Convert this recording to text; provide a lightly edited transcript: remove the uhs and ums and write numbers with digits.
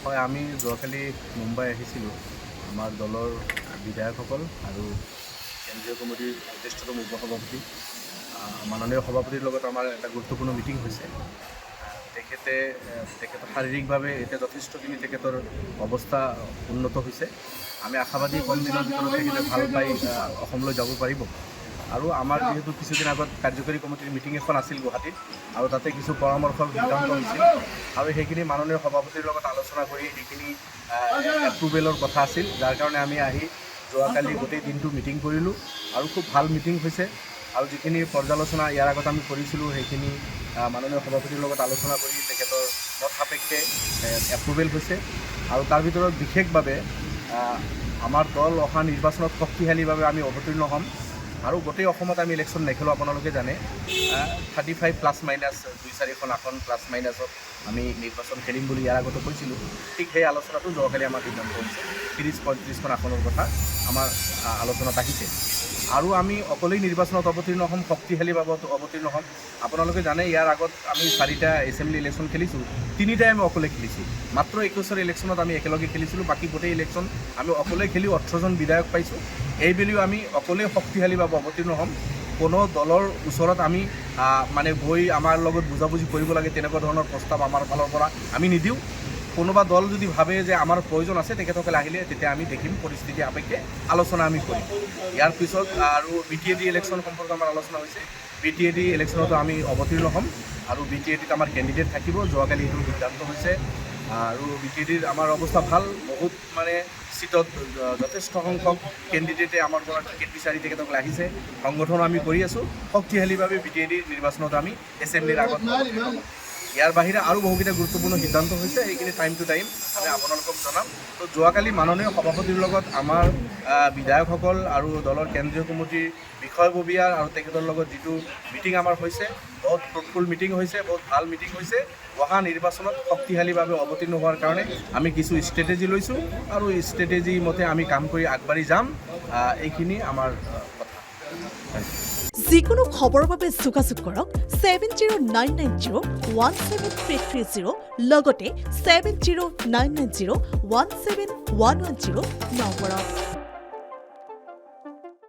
হয়, আমি যোৱাকালি মুম্বাই আহিছিলোঁ আমাৰ দলৰ বিধায়কসকল আৰু কেন্দ্ৰীয় কমিটিৰ জ্যেষ্ঠতম উপসভাপতি মাননীয় সভাপতিৰ লগত আমাৰ এটা গুৰুত্বপূৰ্ণ মিটিং হৈছে। তেখেতৰ শাৰীৰিকভাৱে এতিয়া যথেষ্টখিনি তেখেতৰ অৱস্থা উন্নত হৈছে। আমি আশাবাদী কম দিনৰ ভিতৰত তেখেতে ভাল পাই অসমলৈ যাব পাৰিব। আৰু আমাৰ যিহেতু কিছুদিন আগত কাৰ্যকৰী কমিটিৰ মিটিং এখন আছিল গুৱাহাটীত, আৰু তাতে কিছু পৰামৰ্শৰ সিদ্ধান্ত হৈছিল আৰু সেইখিনি মাননীয় সভাপতিৰ লগত আলোচনা কৰি সেইখিনি এপ্ৰুভেলৰ কথা আছিল, যাৰ কাৰণে আমি আহি যোৱাকালি গোটেই দিনটো মিটিং কৰিলোঁ আৰু খুব ভাল মিটিং হৈছে। আৰু যিখিনি পৰ্যালোচনা ইয়াৰ আগত আমি কৰিছিলোঁ সেইখিনি মাননীয় সভাপতিৰ লগত আলোচনা কৰি তেখেতৰ মত সাপেক্ষে এপ্ৰুভেল হৈছে। আৰু তাৰ ভিতৰত বিশেষভাৱে আমাৰ দল অহা নিৰ্বাচনত শক্তিশালীভাৱে আমি অৱতীৰ্ণ হ'ম আৰু গোটেই অসমত আমি ইলেকশ্যন নেখেলোঁ, আপোনালোকে জানে। 35 প্লাছ মাইনাছ 2-4খন আসন প্লাছ মাইনাছত আমি নিৰ্বাচন খেলিম বুলি ইয়াৰ আগতে কৈছিলোঁ। ঠিক সেই আলোচনাটো যোৱাকালি আমাৰ সিদ্ধান্ত হৈছে। 30-35খন আসনৰ কথা আমাৰ আলোচনাত আহিছে। আৰু আমি অকলেই নিৰ্বাচনত অৱতীৰ্ণ হ'ম, শক্তিশালীভাৱে অৱতীৰ্ণ হ'ম। আপোনালোকে জানে ইয়াৰ আগত আমি 4টা এছেম্বলি ইলেকশ্যন খেলিছোঁ, 3টাই আমি অকলে খেলিছোঁ। মাত্ৰ 21ৰ ইলেকশ্যনত আমি একেলগে খেলিছিলোঁ, বাকী গোটেই ইলেকশ্যন আমি অকলে খেলি 18জন বিধায়ক পাইছোঁ। এইবুলিও আমি অকলেই শক্তিশালীভাৱে অৱতীৰ্ণ হ'ম। কোনো দলৰ ওচৰত আমি গৈ আমাৰ লগত বুজাবুজি কৰিব লাগে তেনেকুৱা ধৰণৰ প্ৰস্তাৱ আমাৰ ফালৰ পৰা আমি নিদিওঁ। কোনোবা দল যদি ভাবে যে আমাৰ প্ৰয়োজন আছে, তেখেতসকলে আহিলে তেতিয়া আমি দেখিম, পৰিস্থিতি সাপেক্ষে আলোচনা আমি কৰিম। ইয়াৰ পিছত আৰু BTAD ইলেকশ্যন সম্পৰ্কে আমাৰ আলোচনা হৈছে। BTAD ইলেকশ্যনতো আমি অৱতীৰ্ণ হ'ম আৰু BTADত আমাৰ কেণ্ডিডেট থাকিব। যোৱাকালি এইটো সিদ্ধান্ত হৈছে আৰু BTADৰ আমাৰ অৱস্থা ভাল, বহুত চিটত যথেষ্ট সংখ্যক কেণ্ডিডেটে আমাৰ পৰা টিকেট বিচাৰি তেখেতসকলে আহিছে। সংগঠন আমি কৰি আছোঁ শক্তিশালীভাৱে। BTADৰ নিৰ্বাচনত আমি এছেম্বলিৰ আগত ইয়াৰ বাহিৰে আৰু বহুকেইটা গুৰুত্বপূৰ্ণ সিদ্ধান্ত হৈছে, সেইখিনি টাইম টু টাইম আমি আপোনালোকক জনাম। তো যোৱাকালি মাননীয় সভাপতিৰ লগত আমাৰ বিধায়কসকল আৰু দলৰ কেন্দ্ৰীয় কমিটিৰ বিষয়ববীয়া আৰু তেখেতৰ লগত যিটো মিটিং আমাৰ হৈছে, বহুত ফ্ৰুটফুল মিটিং হৈছে, বহুত ভাল মিটিং হৈছে। অহা নিৰ্বাচনত শক্তিশালীভাৱে অৱতীৰ্ণ হোৱাৰ কাৰণে আমি কিছু ষ্ট্ৰেটেজি লৈছোঁ আৰু ষ্ট্ৰেটেজি মতে আমি কাম কৰি আগবাঢ়ি যাম। এইখিনি আমাৰ কথা। যিকোনো খবৰৰ বাবে যোগাযোগ কৰক 7099017330 লগতে 7099017110 নম্বৰত।